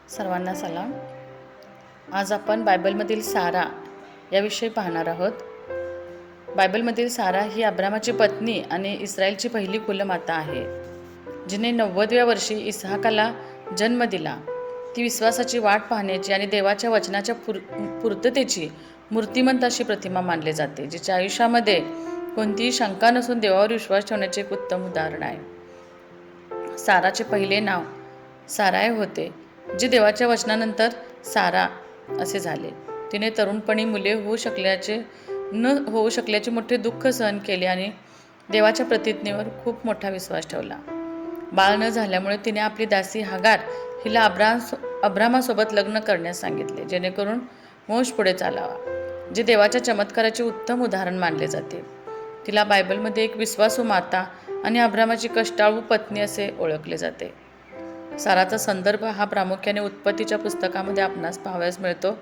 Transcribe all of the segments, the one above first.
सर्वांना सलाम. आज आपण बायबलमधील सारा याविषयी पाहणार आहोत. बायबलमधील सारा ही अब्रामाची पत्नी आणि इस्रायलची पहिली कुलमाता आहे, जिने 90व्या वर्षी इसहाकाला जन्म दिला. ती विश्वासाची वाट पाहण्याची आणि देवाच्या वचनाच्या पूर्ततेची मूर्तिमंत अशी प्रतिमा मानली जाते, जिच्या आयुष्यामध्ये कोणतीही शंका नसून देवावर विश्वास ठेवण्याचे एक उत्तम उदाहरण आहे. साराचे पहिले नाव साराय होते, जे देवाच्या वचनानंतर सारा असे झाले. तिने तरुणपणी मुले होऊ शकल्याचे मोठे दुःख सहन केले आणि देवाच्या प्रतिज्ञेवर खूप मोठा विश्वास ठेवला. बाळ न झाल्यामुळे तिने आपली दासी हागार हिला अब्रामासोबत लग्न करण्यास सांगितले, जेणेकरून वंश पुढे चालावा, जे देवाच्या चमत्काराचे उत्तम उदाहरण मानले जाते. तिला बायबलमध्ये एक विश्वासू माता आणि अब्रामाची कष्टाळू पत्नी असे ओळखले जाते. साराचा संदर्भ हा प्रामुख्याने उत्पत्तीच्या पुस्तकामध्ये आपणास पाहावयास मिळतो,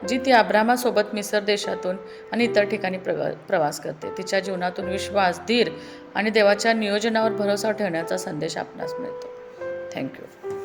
जी ती अब्रामासोबत मिसर देशातून आणि इतर ठिकाणी प्रवास करते. तिच्या जीवनातून विश्वास, धीर आणि देवाच्या नियोजनावर भरोसा ठेवण्याचा संदेश आपणास मिळतो. थँक्यू.